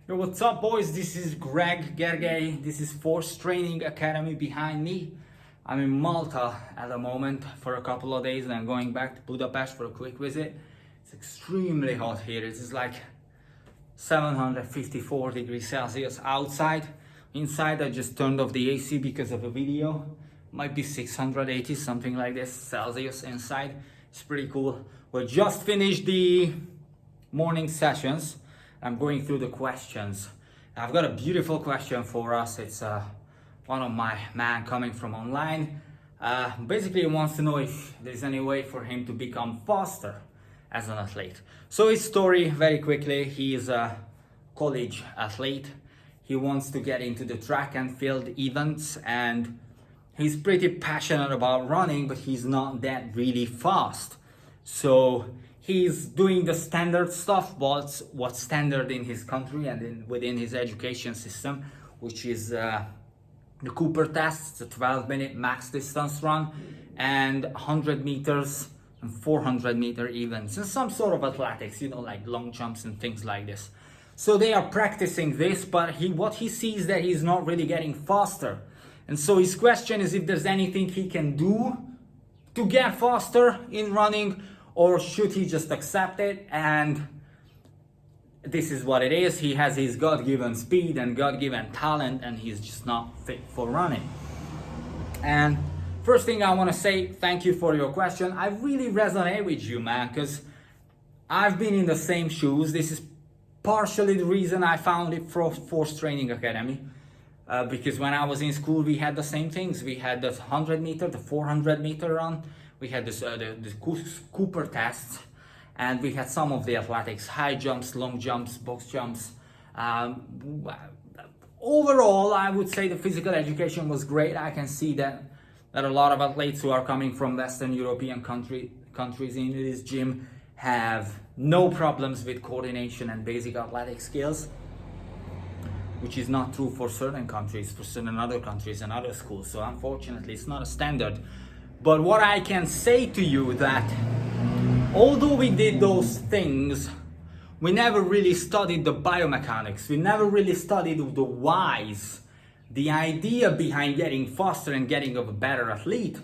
Yo, what's up, boys? This is Greg Gergely. This is Force Training Academy behind me. I'm in Malta at the moment for a couple of days and I'm going back to Budapest for a quick visit. It's extremely hot here. It is like 754 degrees Celsius outside. Inside, I just turned off the AC because of a video. Might be 680, something like this, Celsius inside. It's pretty cool. We just finished the morning sessions. I'm going through the questions. I've got a beautiful question for us. It's one of my man coming from online. Basically, he wants to know if there's any way for him to become faster as an athlete. So his story, very quickly, he is a college athlete. He wants to get into the track and field events, and he's pretty passionate about running, but he's not that really fast. So he's doing the standard stuff, what's standard in his country and within his education system, which is the Cooper test. It's a 12-minute max distance run and 100 meters and 400-meter events and some sort of athletics, like long jumps and things like this. So they are practicing this, but what he sees that he's not really getting faster. And so his question is if there's anything he can do to get faster in running, or should he just accept it? And this is what it is. He has his God-given speed and God-given talent, and he's just not fit for running. And first thing I want to say, thank you for your question. I really resonate with you, man, because I've been in the same shoes. This is partially the reason I founded Force Training Academy. Because when I was in school, we had the same things. We had the 100-meter, the 400-meter run. We had the Cooper tests, and we had some of the athletics, high jumps, long jumps, box jumps. Overall, I would say the physical education was great. I can see that a lot of athletes who are coming from Western European countries into this gym have no problems with coordination and basic athletic skills, which is not true for certain countries, for certain other countries and other schools. So unfortunately, it's not a standard. But what I can say to you that although we did those things, we never really studied the biomechanics. We never really studied the whys, the idea behind getting faster and getting a better athlete.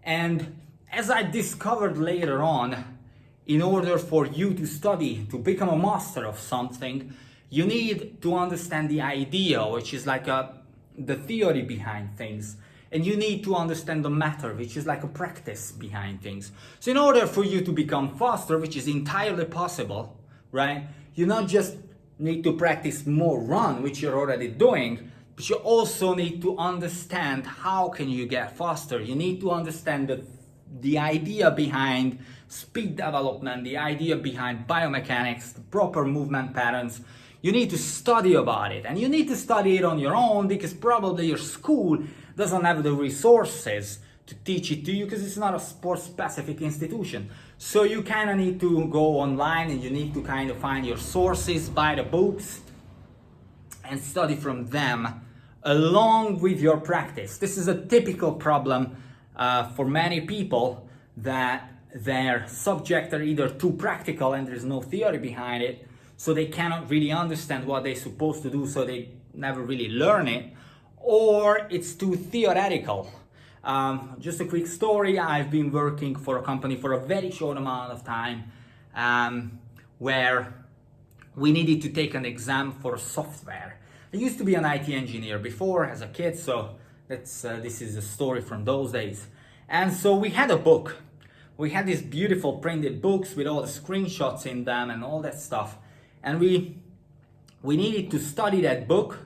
And as I discovered later on, in order for you to study, to become a master of something, you need to understand the idea, which is like the theory behind things. And you need to understand the matter, which is like a practice behind things. So in order for you to become faster, which is entirely possible, right? You not just need to practice more run, which you're already doing, but you also need to understand how can you get faster. You need to understand the idea behind speed development, the idea behind biomechanics, the proper movement patterns. You need to study about it, and you need to study it on your own because probably your school doesn't have the resources to teach it to you because it's not a sport-specific institution. So you kind of need to go online and you need to kind of find your sources, buy the books, and study from them along with your practice. This is a typical problem for many people, that their subjects are either too practical and there's no theory behind it, so they cannot really understand what they're supposed to do, so they never really learn it, or it's too theoretical. Just a quick story, I've been working for a company for a very short amount of time where we needed to take an exam for software. I used to be an IT engineer before as a kid, so this is a story from those days. And so we had a book. We had these beautiful printed books with all the screenshots in them and all that stuff. And we needed to study that book.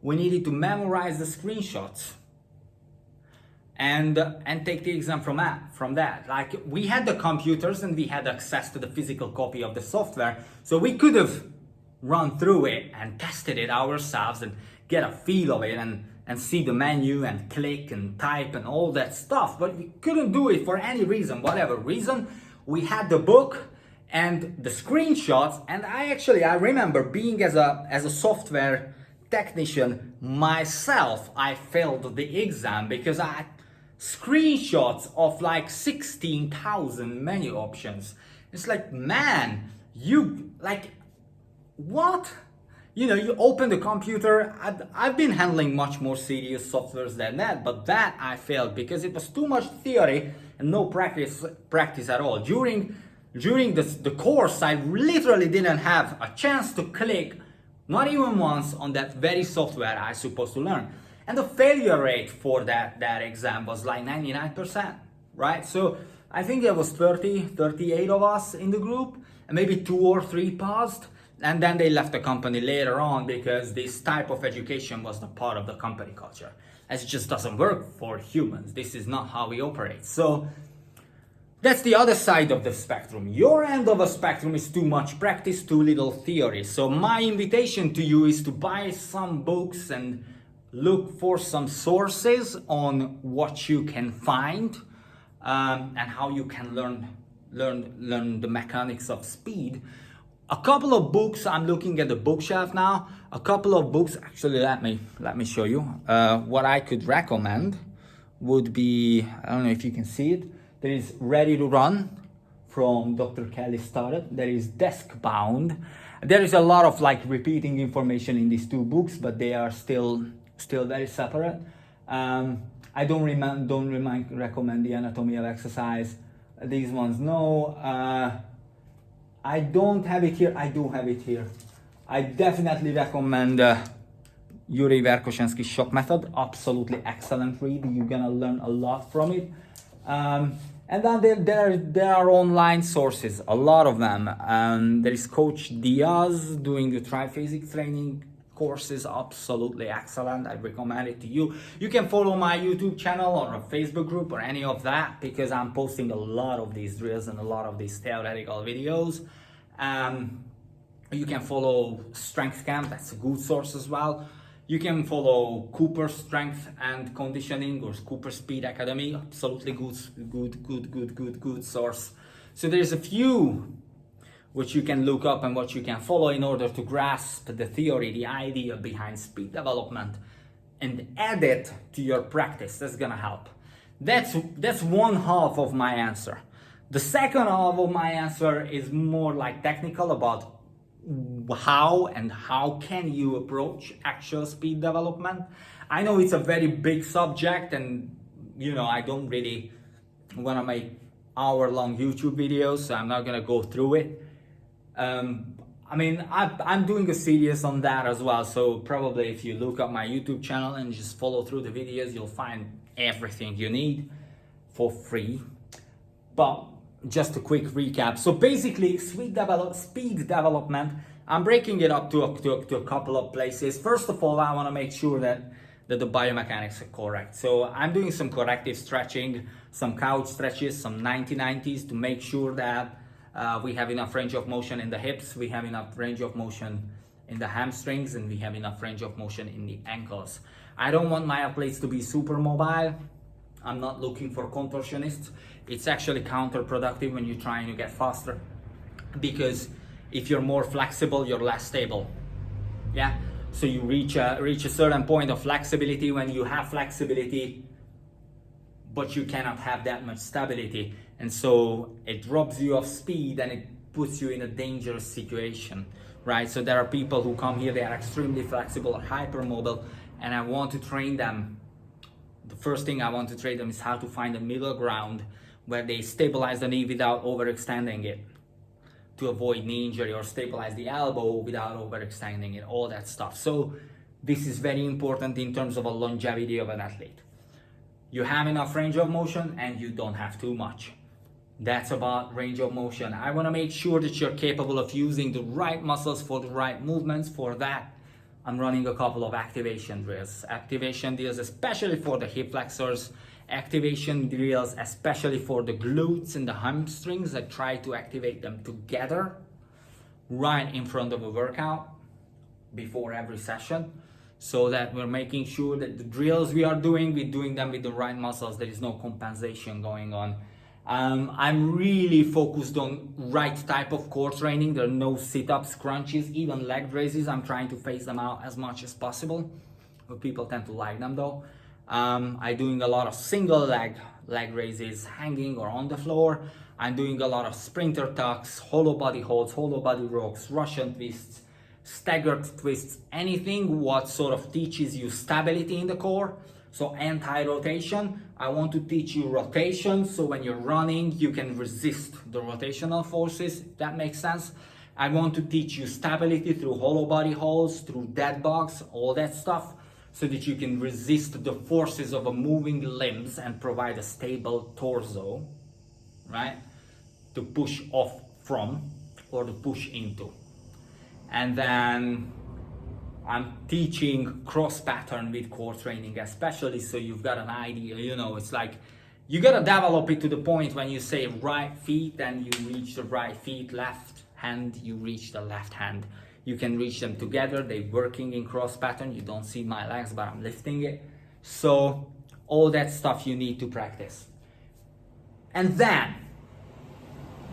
We needed to memorize the screenshots and take the exam from that. Like, we had the computers and we had access to the physical copy of the software, so we could have run through it and tested it ourselves and get a feel of it and see the menu and click and type and all that stuff. But we couldn't do it for any reason, whatever reason. We had the book and the screenshots, and I remember being as a software technician myself, I failed the exam because I had screenshots of like 16,000 menu options. It's like, man, you like, what? you know, you open the computer. I've been handling much more serious softwares than that, but that I failed because it was too much theory and no practice at all. During the course, I literally didn't have a chance to click, not even once, on that very software I supposed to learn. And the failure rate for that exam was like 99%, right? So I think there was 38 of us in the group, and maybe 2 or 3 passed. And then they left the company later on because this type of education was not part of the company culture. As it just doesn't work for humans. This is not how we operate. So that's the other side of the spectrum. Your end of the spectrum is too much practice, too little theory. So my invitation to you is to buy some books and look for some sources on what you can find and how you can learn the mechanics of speed. A couple of books, I'm looking at the bookshelf now. A couple of books, actually, let me show you. What I could recommend would be, I don't know if you can see it. There is Ready to Run from Dr. Kelly Starrett. There is Desk Bound. There is a lot of like repeating information in these 2 books, but they are still very separate. I don't recommend the Anatomy of Exercise. These ones, no. I don't have it here. I do have it here. I definitely recommend Yuri Verkhoshansky's Shock Method. Absolutely excellent read. You're gonna learn a lot from it. And then there are online sources, a lot of them. There is Coach Diaz doing the triphasic training courses, absolutely excellent. I recommend it to you. You can follow my YouTube channel or a Facebook group or any of that because I'm posting a lot of these drills and a lot of these theoretical videos. You can follow Strength Camp, that's a good source as well. You can follow Cooper Strength and Conditioning or Cooper Speed Academy, absolutely good source. So there's a few which you can look up and what you can follow in order to grasp the theory, the idea behind speed development, and add it to your practice. That's gonna help. That's one half of my answer. The second half of my answer is more like technical about how can you approach actual speed development. I know it's a very big subject, and you know I don't really want to make hour-long YouTube videos, so I'm not gonna go through it. I mean, I'm doing a series on that as well, so probably if you look up my YouTube channel and just follow through the videos, you'll find everything you need for free. But just a quick recap. So basically, speed development, I'm breaking it up to a couple of places. First of all, I want to make sure that the biomechanics are correct. So I'm doing some corrective stretching, some couch stretches, some 90-90s to make sure that we have enough range of motion in the hips, we have enough range of motion in the hamstrings, and we have enough range of motion in the ankles. I don't want my athletes to be super mobile. I'm not looking for contortionists. It's actually counterproductive when you're trying to get faster, because if you're more flexible, you're less stable. Yeah. So you reach a certain point of flexibility when you have flexibility, but you cannot have that much stability, and so it robs you of speed and it puts you in a dangerous situation, right? So there are people who come here, they are extremely flexible or hypermobile, and I want to train them. The first thing I want to train them is how to find a middle ground where they stabilize the knee without overextending it to avoid knee injury, or stabilize the elbow without overextending it, all that stuff. So this is very important in terms of a longevity of an athlete. You have enough range of motion and you don't have too much. That's about range of motion. I want to make sure that you're capable of using the right muscles for the right movements. For that, I'm running a couple of activation drills. Activation drills, especially for the hip flexors. Activation drills, especially for the glutes and the hamstrings. I try to activate them together right in front of a workout before every session, so that we're making sure that the drills we're doing them with the right muscles. There is no compensation going on. I'm really focused on right type of core training. There are no sit-ups, crunches, even leg raises. I'm trying to phase them out as much as possible. But people tend to like them though. I'm doing a lot of single leg raises, hanging or on the floor. I'm doing a lot of sprinter tucks, hollow body holds, hollow body rocks, Russian twists, staggered twists, anything what sort of teaches you stability in the core. So anti-rotation, I want to teach you rotation, so when you're running, you can resist the rotational forces, if that makes sense. I want to teach you stability through hollow body holds, through dead bugs, all that stuff, so that you can resist the forces of a moving limbs and provide a stable torso, right? To push off from or to push into. And then I'm teaching cross pattern with core training, especially so you've got an idea, you know, it's like you gotta develop it to the point when you say right feet, then you reach the right feet, left hand, you reach the left hand. You can reach them together, they're working in cross pattern. You don't see my legs, but I'm lifting it. So all that stuff you need to practice. And then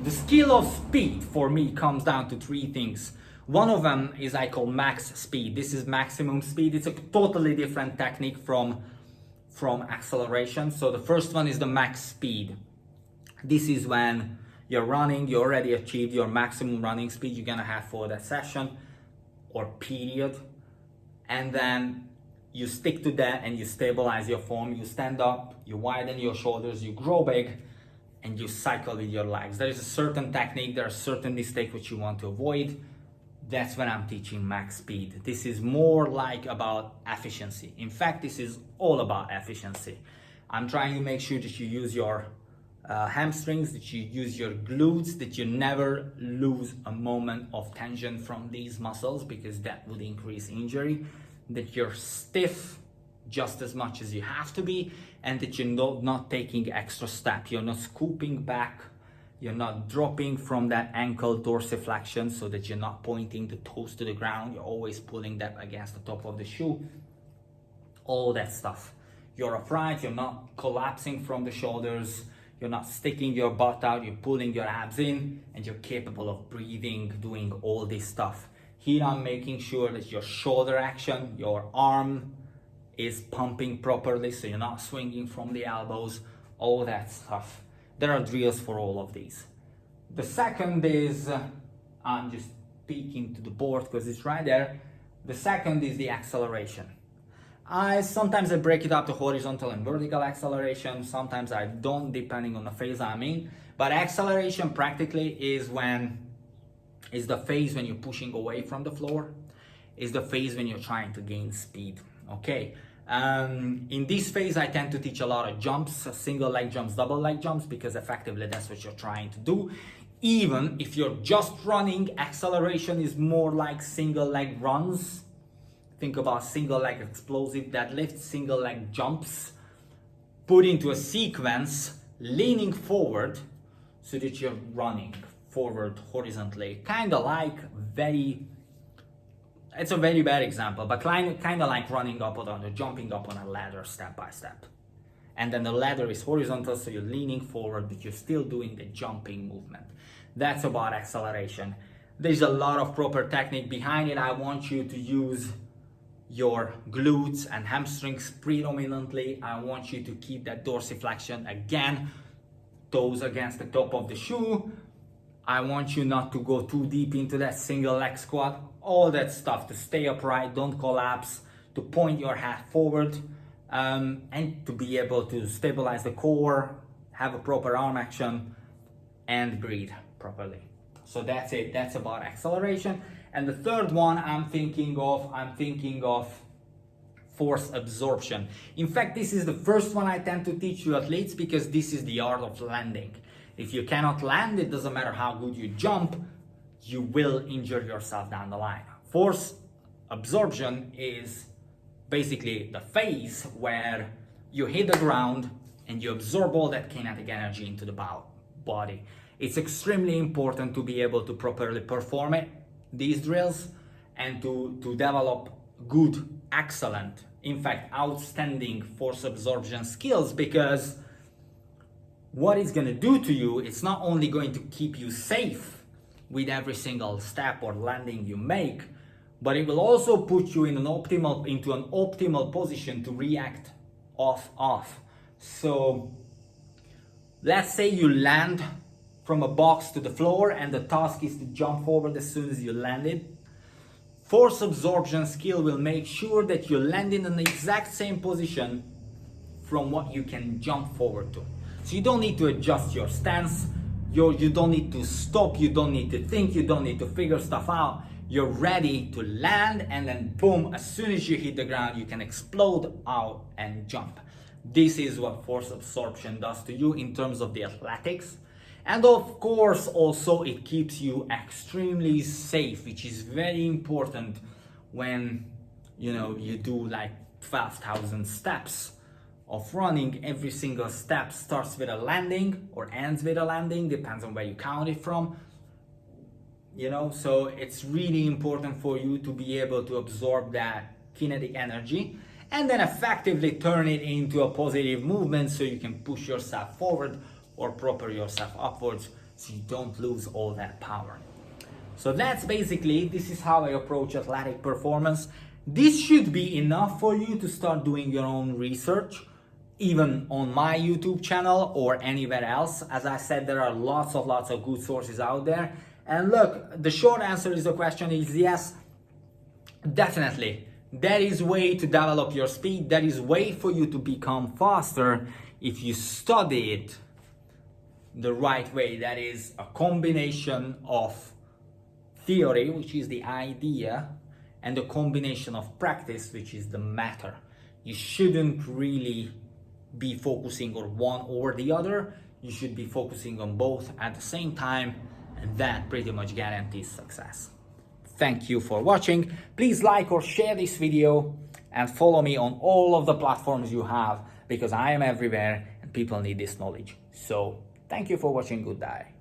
the skill of speed for me comes down to three things. One of them is I call max speed. This is maximum speed. It's a totally different technique from acceleration. So the first one is the max speed. This is when you're running, you already achieved your maximum running speed you're gonna have for that session or period. And then you stick to that and you stabilize your form. You stand up, you widen your shoulders, you grow big, and you cycle with your legs. There is a certain technique, there are certain mistakes which you want to avoid. That's when I'm teaching max speed. This is more like about efficiency. In fact, this is all about efficiency. I'm trying to make sure that you use your hamstrings, that you use your glutes, that you never lose a moment of tension from these muscles, because that would increase injury, that you're stiff just as much as you have to be, and that you're not taking extra step. You're not scooping back. You're not dropping from that ankle dorsiflexion so that you're not pointing the toes to the ground. You're always pulling that against the top of the shoe. All that stuff. You're upright, you're not collapsing from the shoulders, you're not sticking your butt out, you're pulling your abs in, and you're capable of breathing, doing all this stuff. Here I'm making sure that your shoulder action, your arm is pumping properly, so you're not swinging from the elbows, all that stuff. There are drills for all of these. The second is, I'm just peeking to the board because it's right there. The second is the acceleration. Sometimes I break it up to horizontal and vertical acceleration. Sometimes I don't, depending on the phase I'm in. But acceleration practically is the phase when you're pushing away from the floor. Is the phase when you're trying to gain speed. Okay. In this phase, I tend to teach a lot of jumps, single leg jumps, double leg jumps, because effectively that's what you're trying to do. Even if you're just running, acceleration is more like single leg runs. Think about single leg explosive deadlifts, single leg jumps, put into a sequence, leaning forward so that you're running forward horizontally. Kind of like it's a very bad example, but kind of like running up or jumping up on a ladder step by step. And then the ladder is horizontal, so you're leaning forward, but you're still doing the jumping movement. That's about acceleration. There's a lot of proper technique behind it. I want you to use your glutes and hamstrings predominantly. I want you to keep that dorsiflexion, again, toes against the top of the shoe. I want you not to go too deep into that single leg squat, all that stuff, to stay upright, don't collapse, to point your head forward, and to be able to stabilize the core, have a proper arm action, and breathe properly. So that's it, that's about acceleration. And the third one I'm thinking of force absorption. In fact, this is the first one I tend to teach you athletes, because this is the art of landing. If you cannot land, it doesn't matter how good you jump, you will injure yourself down the line. Force absorption is basically the phase where you hit the ground and you absorb all that kinetic energy into the body. It's extremely important to be able to properly perform these drills, and to develop good, excellent, in fact, outstanding force absorption skills, because what it's going to do to you, it's not only going to keep you safe with every single step or landing you make, but it will also put you into an optimal position to react off. So let's say you land from a box to the floor and the task is to jump forward as soon as you landed. force absorption skill will make sure that you land in the exact same position from what you can jump forward to. So you don't need to adjust your stance, you don't need to stop, you don't need to think, you don't need to figure stuff out. You're ready to land, and then boom, as soon as you hit the ground, you can explode out and jump. This is what force absorption does to you in terms of the athletics. And of course, also it keeps you extremely safe, which is very important when you do like 12,000 steps of running. Every single step starts with a landing or ends with a landing, depends on where you count it from. So it's really important for you to be able to absorb that kinetic energy and then effectively turn it into a positive movement so you can push yourself forward or propel yourself upwards so you don't lose all that power. So that's basically, this is how I approach athletic performance. This should be enough for you to start doing your own research, even on my YouTube channel or anywhere else. As I said, there are lots of good sources out there. And look, the short answer to the question is yes, definitely. There is way to develop your speed. There is way for you to become faster if you study it the right way. That is a combination of theory, which is the idea, and a combination of practice, which is the matter. You shouldn't really be focusing on one or the other. You should be focusing on both at the same time, and that pretty much guarantees success. Thank you for watching. Please like or share this video and follow me on all of the platforms you have, because I am everywhere and people need this knowledge. So thank you for watching. Good day.